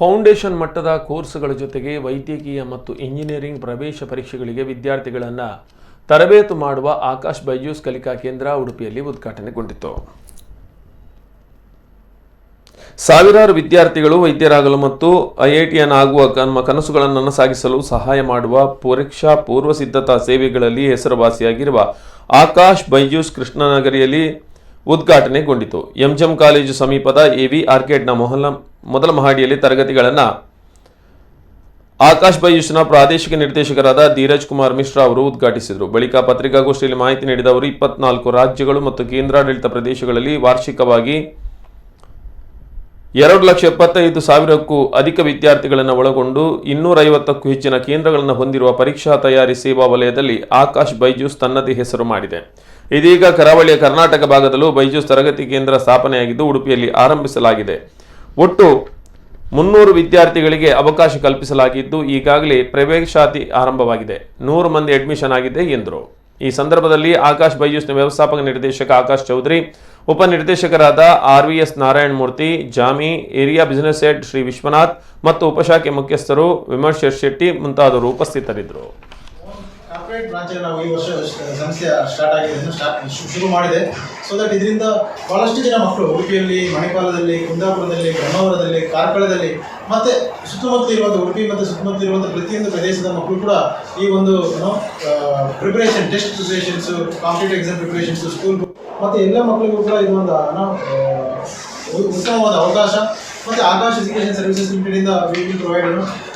Foundation ಮಟ್ಟದ ಕೋರ್ಸ್ಗಳ ಜೊತೆಗೆ ವೈದ್ಯಕೀಯ ಮತ್ತು ಇಂಜಿನಿಯರಿಂಗ್ ಪ್ರವೇಶ ಪರೀಕ್ಷೆಗಳಿಗೆ ವಿದ್ಯಾರ್ಥಿಗಳನ್ನು ತರಬೇತು ಮಾಡುವ ಆಕಾಶ್ ಬೈಜೂಸ್ ಕಲಿಕಾ ಕೇಂದ್ರ ಉಡುಪಿಯಲ್ಲಿ ಉದ್ಘಾಟನೆಗೊಂಡಿತು. ಸಾವಿರಾರು ವಿದ್ಯಾರ್ಥಿಗಳು ವೈದ್ಯರಾಗಲು ಮತ್ತು ಐಐಟಿಎನ್ ಆಗುವ ಕನಸುಗಳನ್ನು ನನಸಾಗಿಸಲು ಸಹಾಯ ಮಾಡುವ ಪರೀಕ್ಷಾ ಪೂರ್ವ ಸಿದ್ಧತಾ ಸೇವೆಗಳಲ್ಲಿ ಹೆಸರುವಾಸಿಯಾಗಿರುವ ಆಕಾಶ್ ಬೈಜೂಸ್ ಕೃಷ್ಣನಗರಿಯಲ್ಲಿ ಉದ್ಘಾಟನೆಗೊಂಡಿತು. ಎಂಜಂ ಕಾಲೇಜು ಸಮೀಪದ ಎವಿ ಆರ್ಕೇಡ್ನ ಮೊದಲ ಮಹಡಿಯಲ್ಲಿ ತರಗತಿಗಳನ್ನು ಆಕಾಶ್ ಬೈಜೂಸ್ನ ಪ್ರಾದೇಶಿಕ ನಿರ್ದೇಶಕರಾದ ಧೀರಜ್ ಕುಮಾರ್ ಮಿಶ್ರಾ ಅವರು ಉದ್ಘಾಟಿಸಿದರು. ಬಳಿಕ ಪತ್ರಿಕಾಗೋಷ್ಠಿಯಲ್ಲಿ ಮಾಹಿತಿ ನೀಡಿದ ಅವರು 24 ರಾಜ್ಯಗಳು ಮತ್ತು ಕೇಂದ್ರಾಡಳಿತ ಪ್ರದೇಶಗಳಲ್ಲಿ ವಾರ್ಷಿಕವಾಗಿ 2,75,000ಕ್ಕೂ ಅಧಿಕ ವಿದ್ಯಾರ್ಥಿಗಳನ್ನು ಒಳಗೊಂಡು 250ಕ್ಕೂ ಹೆಚ್ಚಿನ ಕೇಂದ್ರಗಳನ್ನು ಹೊಂದಿರುವ ಪರೀಕ್ಷಾ ತಯಾರಿ ಸೇವಾ ವಲಯದಲ್ಲಿ ಆಕಾಶ್ ಬೈಜೂಸ್ ತನ್ನದೇ ಹೆಸರು ಮಾಡಿದೆ. ಇದೀಗ ಕರಾವಳಿಯ ಕರ್ನಾಟಕ ಭಾಗದಲ್ಲೂ ಬೈಜೂಸ್ ತರಗತಿ ಕೇಂದ್ರ ಸ್ಥಾಪನೆಯಾಗಿದ್ದು ಉಡುಪಿಯಲ್ಲಿ ಆರಂಭಿಸಲಾಗಿದೆ. ಒಟ್ಟು 300 ವಿದ್ಯಾರ್ಥಿಗಳಿಗೆ ಅವಕಾಶ ಕಲ್ಪಿಸಲಾಗಿದ್ದು ಈಗಾಗಲೇ ಪ್ರವೇಶಾತಿ ಆರಂಭವಾಗಿದೆ. 100 ಮಂದಿ ಅಡ್ಮಿಷನ್ ಆಗಿದೆ ಎಂದರು. ಈ ಸಂದರ್ಭದಲ್ಲಿ ಆಕಾಶ್ ಬೈಜೂಸ್ನ ವ್ಯವಸ್ಥಾಪಕ ನಿರ್ದೇಶಕ ಆಕಾಶ್ ಚೌಧರಿ, ಉಪನಿರ್ದೇಶಕರಾದ RVS ನಾರಾಯಣ ಮೂರ್ತಿ, ಜಾಮಿ, area business head Shri Vishwanath ಮತ್ತು ಉಪಶಾಖೆ ಮುಖ್ಯಸ್ಥರು ವಿಮರ್ಶ್ ಶೆಟ್ಟಿ ಮುಂತಾದವರು ಉಪಸ್ಥಿತರಿದ್ದರು. ಕಾರ್ಪೊರೇಟ್ ಬ್ರಾಂಚ್ ನಾವು ಈ ವರ್ಷ ಸಂಸ್ಥೆ ಸ್ಟಾರ್ಟ್ ಆಗಿದೆ, ಶುರು ಮಾಡಿದೆ. ಸೊ ದಟ್ ಇದರಿಂದ ಬಹಳಷ್ಟು ಜನ ಮಕ್ಕಳು ಉಡುಪಿಯಲ್ಲಿ, ಮಣಿಪಾಲದಲ್ಲಿ, ಕುಂದಾಪುರದಲ್ಲಿ, ಬ್ರಹ್ಮಾವರದಲ್ಲಿ, ಕಾರ್ಕಳದಲ್ಲಿ ಮತ್ತು ಸುತ್ತಮುತ್ತ ಇರುವಂಥ ಉಡುಪಿ ಮತ್ತು ಸುತ್ತಮುತ್ತ ಇರುವಂಥ ಪ್ರತಿಯೊಂದು ಪ್ರದೇಶದ ಮಕ್ಕಳು ಕೂಡ ಈ ಒಂದು preparation, test preparations, competitive exam preparations, school ಮತ್ತು ಎಲ್ಲ ಮಕ್ಕಳಿಗೂ ಕೂಡ ಇದು ಒಂದು ಉತ್ತಮವಾದ ಅವಕಾಶ. ಮತ್ತು ಆಕಾಶ್ ಎಜುಕೇಷನ್ ಸರ್ವಿಸಸ್ ಲಿಮಿಟೆಡಿಂದ we will provide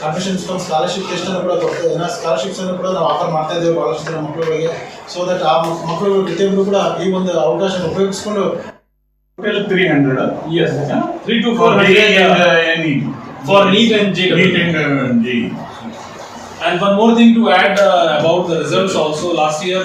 admissions cum scholarship ಟೆಸ್ಟನ್ನು ಕೂಡ ಕೊಡ್ತಾ ಸ್ಕಾಲರ್ಶಿಪ್ಸನ್ನು ಕೂಡ ನಾವು ಆಫರ್ ಮಾಡ್ತಾ ಇದ್ದೇವೆ ಭಾಳಷ್ಟು ಜನ ಮಕ್ಕಳುಗಳಿಗೆ. ಸೊ ದಟ್ ಆ ಮಕ್ಕಳು ಪ್ರತಿಯೊಬ್ಬರು ಕೂಡ ಈ ಒಂದು ಅವಕಾಶ ಉಪಯೋಗಿಸಿಕೊಂಡು 300 yes 3 to 400 for NEET and JEE. And one more thing to add about the results also, last year